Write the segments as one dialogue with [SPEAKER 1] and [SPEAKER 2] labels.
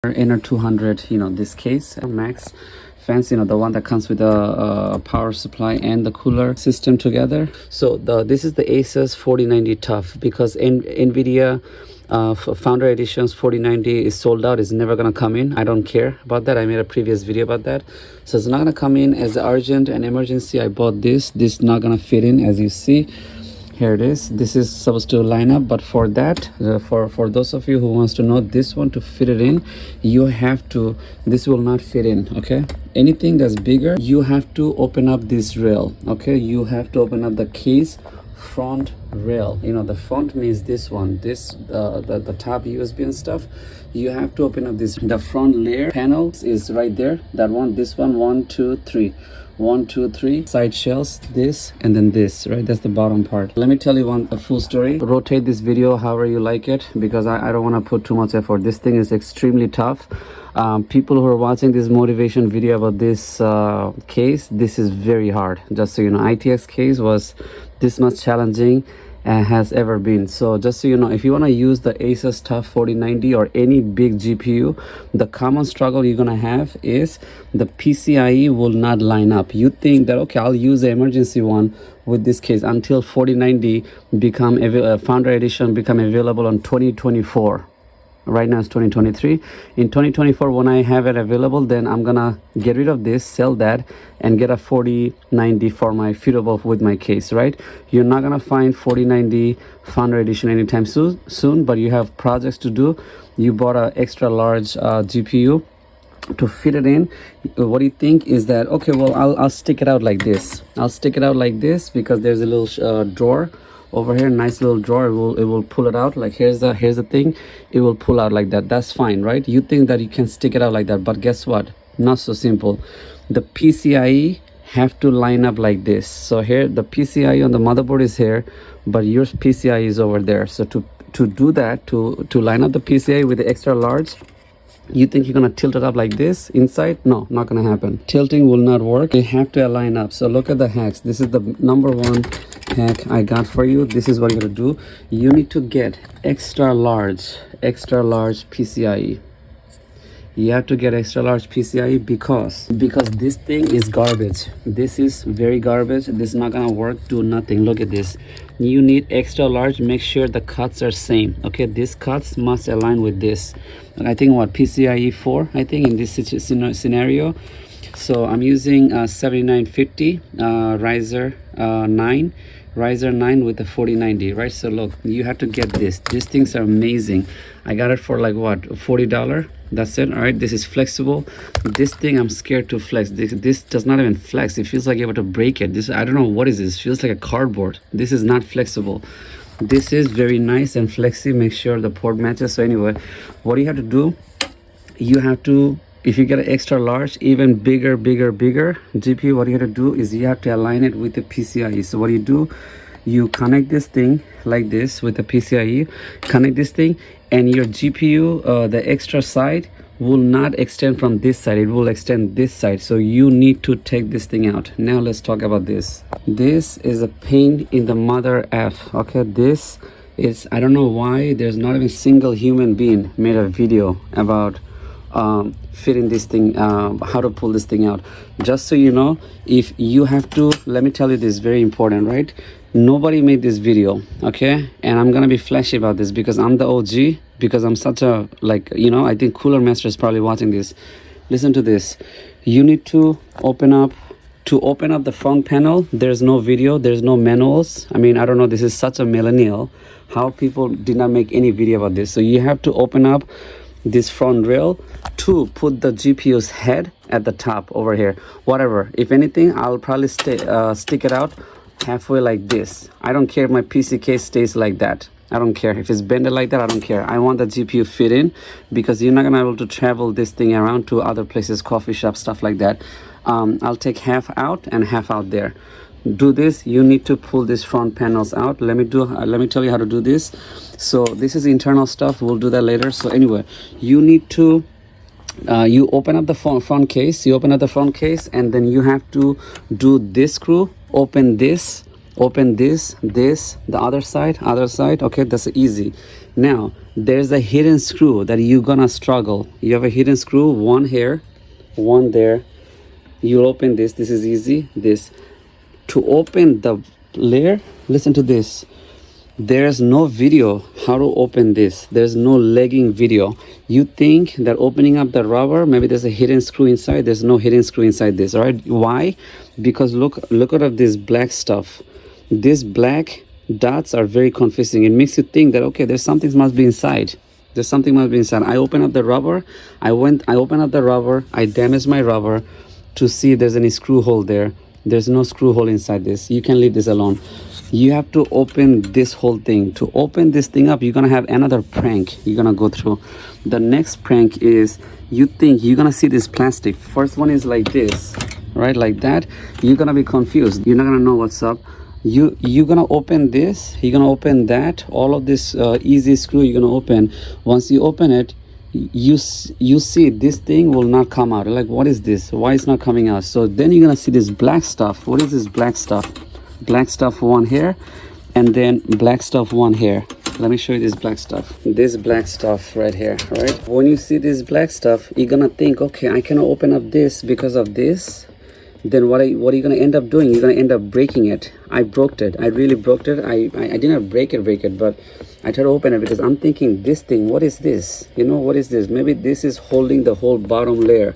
[SPEAKER 1] nr200, this case max fans, the one that comes with a power supply and the cooler system together. So this is the Asus 4090 Tough, because NVIDIA Founder Editions 4090 is sold out. It's never gonna come in. I don't care about that. I made a previous video about that. So it's not gonna come in as urgent and emergency. I bought this not gonna fit in, as you see. Here it is. This is supposed to line up, but for that, for those of you who wants to know, this one to fit it in, you have to, this will not fit in, okay? Anything that's bigger, you have to open up this rail, okay? You have to open up the case front rail. The front means this one, this the top USB and stuff. You have to open up this, the front layer panel is right there, that one, this one, 1 2 3, 1 2 3 side shells, this and then this, right? That's the bottom part. Let me tell you a full story. Rotate this video however you like it, because I don't want to put too much effort. This thing is extremely tough. People who are watching this motivation video about this case, this is very hard. Just so you know, ITX case was this much challenging has ever been. So just so you know, if you want to use the Asus Tough 4090 or any big GPU, the common struggle you're gonna have is the PCIe will not line up. You think that, okay, I'll use the emergency one with this case until 4090 Founder Edition become available on 2024. Right now it's 2023. In 2024, when I have it available, then I'm gonna get rid of this, sell that, and get a 4090 for my feedable with my case, right? You're not gonna find 4090 Founder Edition anytime soon, but you have projects to do. You bought an extra large GPU to fit it in. What do you think is that, okay, well, I'll stick it out like this. I'll stick it out like this because there's a little drawer over here, nice little drawer. It will pull it out. Like here's the thing, it will pull out like that. That's fine, right? You think that you can stick it out like that, but guess what? Not so simple. The PCIe have to line up like this. So here the PCIe on the motherboard is here, but your PCIe is over there. So to do that, to line up the PCIe with the extra large, you think you're gonna tilt it up like this inside? No, not gonna happen. Tilting will not work. You have to align up. So look at the hacks. This is the number one hack I got for you. This is what you're gonna do. You need to get extra large PCIe. You have to get extra large PCIe because this thing is garbage. This is very garbage. This is not gonna work. Do nothing. Look at this. You need extra large. Make sure the cuts are same, okay? These cuts must align with this. I think what, PCIe 4, I think, in this scenario. So I'm using 7950 Riser 9 with the 4090, right? So look, you have to get this. These things are amazing. I got it for like what, $40. That's it. All right, this is flexible. This thing I'm scared to flex. This does not even flex. It feels like you're able to break it. This, I don't know what is this. It feels like a cardboard. This is not flexible. This is very nice and flexy. Make sure the port matches. So anyway, what do you have to do? You have to, if you get an extra large, even bigger GPU, what you have to do is you have to align it with the PCIe. So what do? You connect this thing like this with the PCIe, connect this thing, and your GPU, the extra side will not extend from this side, it will extend this side. So you need to take this thing out. Now let's talk about this. This is a pain in the mother F, okay? This is, I don't know why there's not even a single human being made a video about fitting this thing, how to pull this thing out. Just so you know, if you have to, let me tell you this, very important, right? Nobody made this video, okay? And I'm gonna be flashy about this because I'm the OG, because I'm such a, like, I think Cooler Master is probably watching this. Listen to this. You need to open up the front panel. There's no video, there's no manuals. I mean, I don't know, this is such a millennial, how people did not make any video about this. So you have to open up this front rail to put the GPU's head at the top over here. Whatever, if anything, I'll probably stick it out halfway like this. I don't care if my PC case stays like that. I don't care if it's bended like that. I don't care. I want the GPU fit in, because you're not gonna be able to travel this thing around to other places, coffee shop, stuff like that. I'll take half out and half out there. Do this. You need to pull these front panels out. Let me tell you how to do this. So this is internal stuff. We'll do that later. So anyway, you need to you open up the front case. You open up the front case, and then you have to do this screw. Open this open this, the other side, okay, that's easy. Now there's a hidden screw that you're gonna struggle. You have a hidden screw, one here, one there. You'll open this is easy. This, to open the layer, listen to this. There's no video how to open this. There's no legging video. You think that opening up the rubber, maybe there's a hidden screw inside. There's no hidden screw inside this, all right? Why? Because look at this black stuff. These black dots are very confusing. It makes you think that, okay, there's something must be inside. There's something must be inside. I open up the rubber. I open up the rubber. I damage my rubber to see if there's any screw hole there. There's no screw hole inside this. You can leave this alone. You have to open this whole thing. To open this thing up, you're gonna have another prank you're gonna go through. The next prank is, you think you're gonna see this plastic. First one is like this, right? Like that. You're gonna be confused. You're not gonna know what's up. You're gonna open this, you're gonna open that, all of this easy screw you're gonna open. Once you open it, you see this thing will not come out. Like, what is this? Why it's not coming out? So then you're gonna see this black stuff. What is this black stuff? Black stuff one here, and then black stuff one here. Let me show you this black stuff. This black stuff right here, right? When you see this black stuff, you're gonna think, okay, I cannot open up this because of this. Then what are you gonna end up doing? You're gonna end up breaking it. I broke it. I really broke it. I didn't break it, but I tried to open it because I'm thinking, this thing, what is this? You know, what is this? Maybe this is holding the whole bottom layer.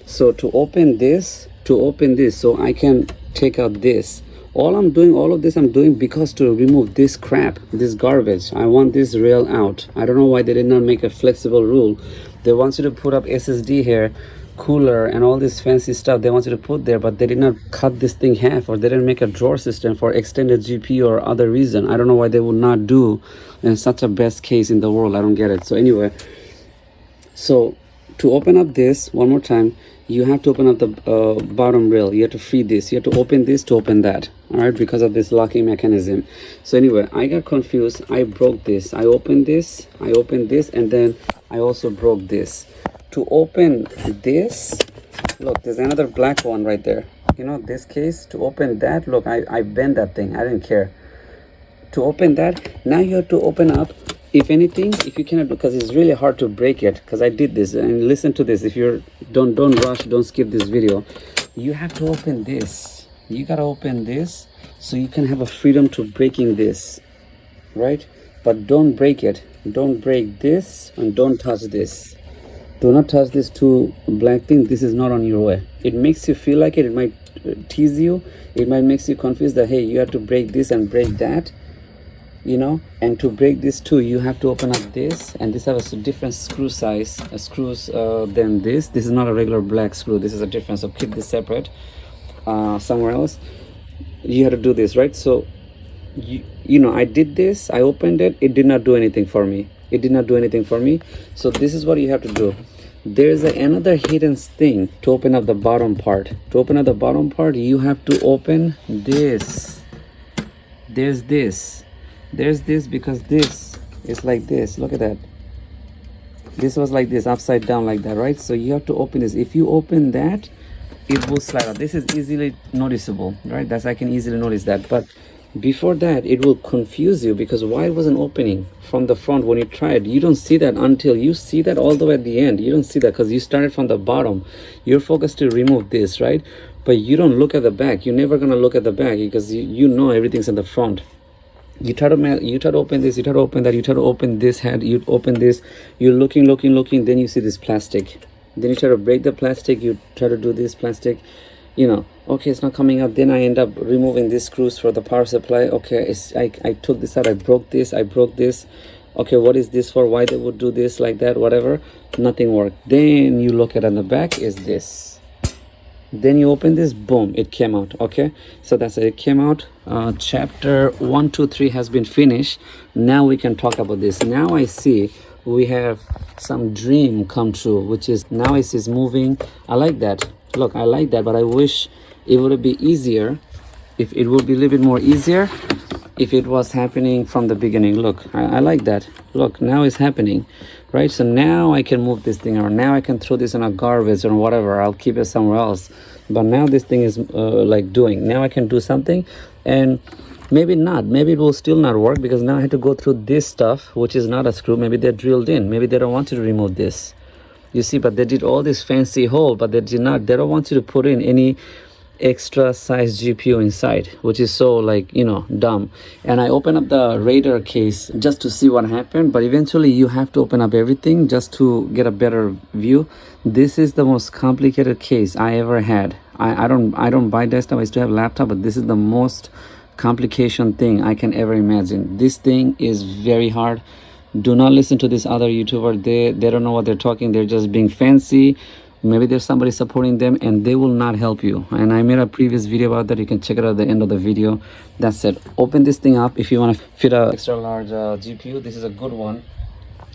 [SPEAKER 1] So to open this, so I can take out this. All of this I'm doing because to remove this crap, this garbage. I want this rail out. I don't know why they did not make a flexible rule. They want you to put up SSD here, cooler, and all this fancy stuff they want you to put there, but they did not cut this thing half, or they didn't make a drawer system for extended GPU or other reason. I don't know why they would not do in such a best case in the world. I don't get it. So anyway, so to open up this one more time, you have to open up the bottom rail. You have to free this. You have to open this to open that, all right, because of this locking mechanism. So anyway, I got confused. I broke this. I opened this, and then I also broke this. To open this, look, there's another black one right there. You know, this case, to open that, look, I bent that thing. I didn't care. To open that, now you have to open up. If anything, if you cannot, because it's really hard to break it, because I did this. And listen to this. If you're, don't rush, don't skip this video. You have to open this. You gotta open this so you can have a freedom to breaking this, right? But don't break it. Don't break this, and don't touch this. Do not touch these two black things. This is not on your way. It makes you feel like it. It might tease you. It might make you confused that, hey, you have to break this and break that. You know, and to break this too, you have to open up this, and this has a different screw size screws than this. This is not a regular black screw. This is a different. So keep this separate somewhere else. You have to do this, right? So you know, I did this. I opened it. It did not do anything for me. So this is what you have to do. There's another hidden thing to open up the bottom part. To open up the bottom part, you have to open this. There's this because this is like this. Look at that. This was like this, upside down like that, right? So you have to open this. If you open that, it will slide out. This is easily noticeable, right? I can easily notice that. But before that, it will confuse you, because why it wasn't opening from the front when you tried? You don't see that until you see that all the way at the end. You don't see that because you started from the bottom. You're focused to remove this, right? But you don't look at the back. You're never gonna look at the back because you know everything's in the front. You try to open this, you try to open that, you try to open this head, you open this, you're looking, then you see this plastic. Then you try to break the plastic, you try to do this plastic, you know, okay, it's not coming out. Then I end up removing these screws for the power supply. Okay, I took this out, I broke this. Okay, what is this for? Why they would do this like that, whatever. Nothing worked. Then you look at on the back is this. Then you open this, boom, it came out. Okay, so that's it, it came out. Chapter 1, 2, 3 has been finished. Now we can talk about this. Now I see we have some dream come true, which is now it is moving. I like that. Look, I like that, but I wish it would be easier. If it would be a little bit more easier if it was happening from the beginning. Look, I like that. Look, now it's happening, right? So now I can move this thing around. Now I can throw this in a garbage or whatever. I'll keep it somewhere else. But now this thing is like doing. Now I can do something. And Maybe not, maybe it will still not work, because now I had to go through this stuff, which is not a screw. Maybe they're drilled in, maybe they don't want you to remove this, you see. But they did all this fancy hole, but they don't want you to put in any extra size GPU inside, which is so, like, you know, dumb. And I opened up the radar case just to see what happened, but eventually you have to open up everything just to get a better view. This is the most complicated case I ever had. I don't buy desktop. I used to have laptop, but this is the most complication thing I can ever imagine. This thing is very hard. Do not listen to this other YouTuber. They don't know what they're talking. They're just being fancy. Maybe there's somebody supporting them, and they will not help you. And I made a previous video about that. You can check it out at the end of the video. That's it. Open this thing up if you want to fit a extra large GPU. This is a good one,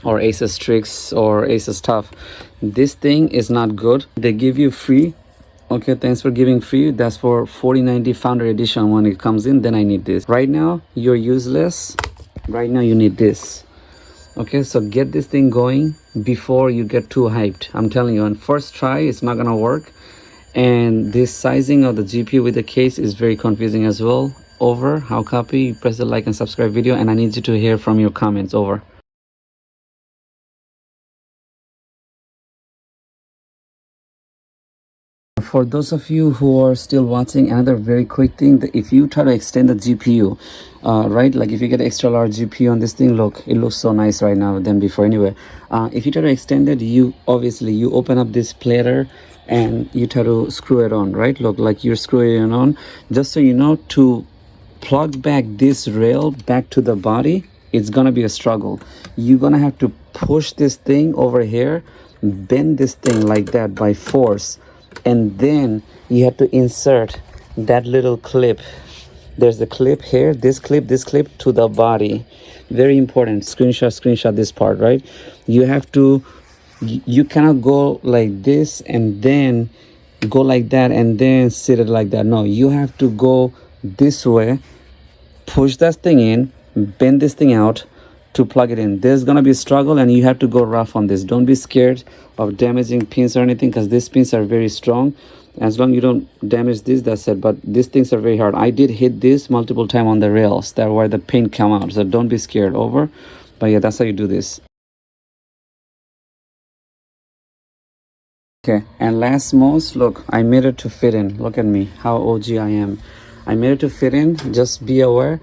[SPEAKER 1] or Asus Strix or Asus TUF. This thing is not good. They give you free. Okay, thanks for giving free. That's for 4090 Founder Edition. When it comes in, then I need this. Right now you're useless. Right now you need this. Okay, so get this thing going before you get too hyped. I'm telling you, on first try it's not gonna work. And this sizing of the GPU with the case is very confusing as well. Over. How copy? Press the like and subscribe video, and I need you to hear from your comments. Over. For those of you who are still watching, another very quick thing, that if you try to extend the GPU, right, like if you get extra large GPU on this thing, look, it looks so nice right now than before anyway. If you try to extend it, you open up this platter and you try to screw it on, right? Look, like you're screwing it on. Just so you know, to plug back this rail back to the body, it's gonna be a struggle. You're gonna have to push this thing over here, bend this thing like that by force, and then you have to insert that little clip. There's the clip here, this clip to the body. Very important. Screenshot this part, right? You have to, you cannot go like this and then go like that and then sit it like that. No, you have to go this way, push that thing in, bend this thing out to plug it in. There's gonna be a struggle, and you have to go rough on this. Don't be scared of damaging pins or anything, because these pins are very strong. As long as you don't damage this, that's it. But these things are very hard. I did hit this multiple times on the rails that where the pin come out, so don't be scared. Over. But yeah, that's how you do this. Okay, and last most, look, I made it to fit in. Look at me, how OG I am. I made it to fit in. Just be aware,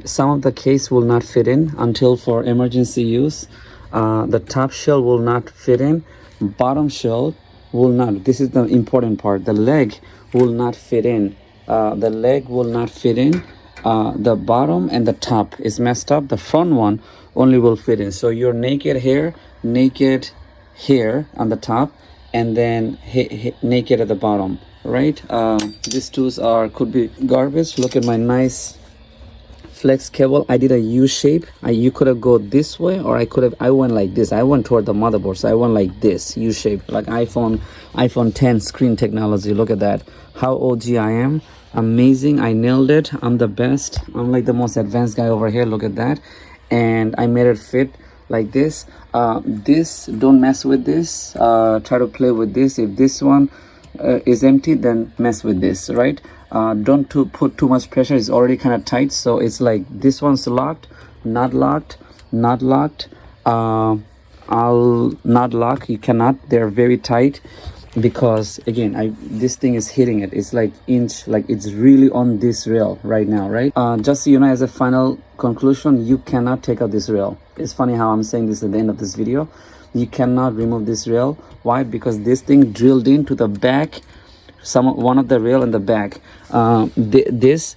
[SPEAKER 1] some of the case will not fit in until for emergency use. The top shell will not fit in, bottom shell will not. This is the important part. The leg will not fit in. The leg will not fit in. The bottom and the top is messed up. The front one only will fit in. So you're naked here on the top, and then naked at the bottom, right? These tools could be garbage. Look at my nice flex cable. I did a U shape. You could have go this way, or I went like this. I went toward the motherboard, so I went like this, U shape, like iPhone 10 screen technology. Look at that, how OG I am. Amazing. I nailed it. I'm the best. I'm like the most advanced guy over here. Look at that. And I made it fit like this. This, don't mess with this. Try to play with this. If this one is empty, then mess with this, right? Don't put too much pressure. It's already kind of tight, so it's like this one's locked, not locked, not locked. I'll not lock. You cannot. They're very tight, because again, this thing is hitting it. It's like it's really on this rail right now, right? Just so you know, as a final conclusion, you cannot take out this rail. It's funny how I'm saying this at the end of this video. You cannot remove this rail. Why? Because this thing drilled into the back, one of the rail in the back. This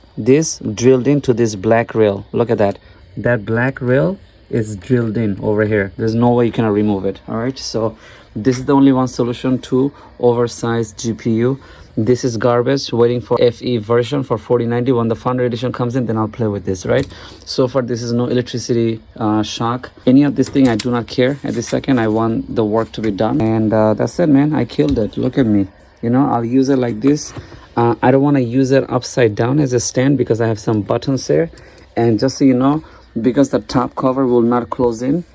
[SPEAKER 1] drilled into this black rail. Look at that. That black rail is drilled in over here. There's no way you can remove it. All right, so this is the only one solution to oversized GPU. This is garbage. Waiting for FE version for 4090. When the Founder Edition comes in, then I'll play with this, right? So far, this is no electricity shock. Any of this thing, I do not care at this second. I want the work to be done. And that's it, man. I killed it. Look at me. You know, I'll use it like this. I don't want to use it upside down as a stand, because I have some buttons there. And just so you know, because the top cover will not close in,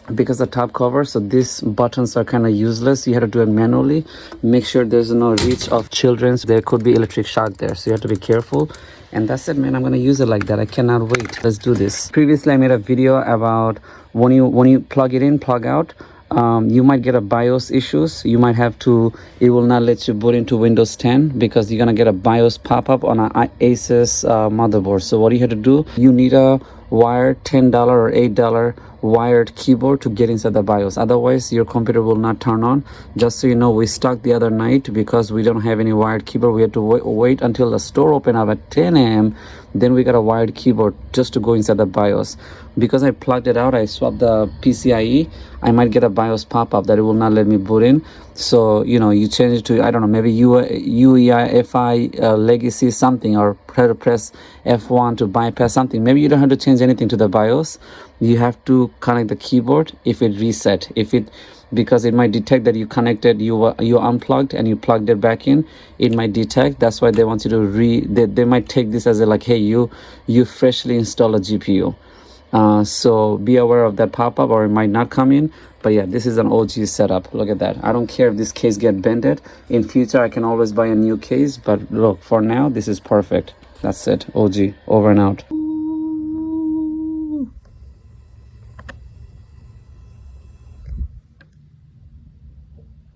[SPEAKER 1] so these buttons are kind of useless. You have to do it manually. Make sure there's no reach of children's. There could be electric shock there, so you have to be careful. And that's it, man. I'm gonna use it like that. I cannot wait. Let's do this. Previously I made a video about when you plug it in, plug out, you might get a BIOS issues. You might have to, it will not let you boot into Windows 10 because you're gonna get a BIOS pop-up on an Asus motherboard. So what you have to do, you need a wired $10 or $8 wired keyboard to get inside the BIOS. Otherwise your computer will not turn on. Just so you know, we stuck the other night because we don't have any wired keyboard. We had to wait until the store opened up at 10 a.m. Then we got a wired keyboard just to go inside the BIOS. Because I plugged it out, I swapped the PCIe, I might get a BIOS pop-up that it will not let me boot in. So you know, you change it to, I don't know, maybe UEFI legacy something, or press F1 to bypass something. Maybe you don't have to change anything to the BIOS. You have to connect the keyboard if it reset, because it might detect that you connected, you unplugged and you plugged it back in. It might detect. That's why they want you to they might take this as a like, hey, you freshly install a GPU. So be aware of that pop-up, or it might not come in. But yeah, this is an OG setup. Look at that. I don't care if this case get bended. In future I can always buy a new case, but look, for now this is perfect. That's it. OG, over and out.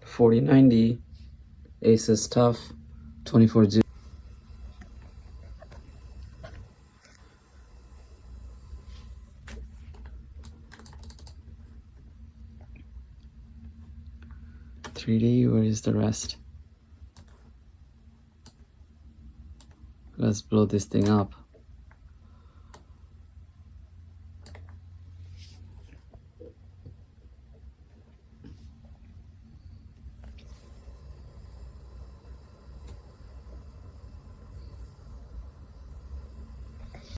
[SPEAKER 1] 4090 Asus TUF 24GB. .3D, where is the rest? Let's blow this thing up.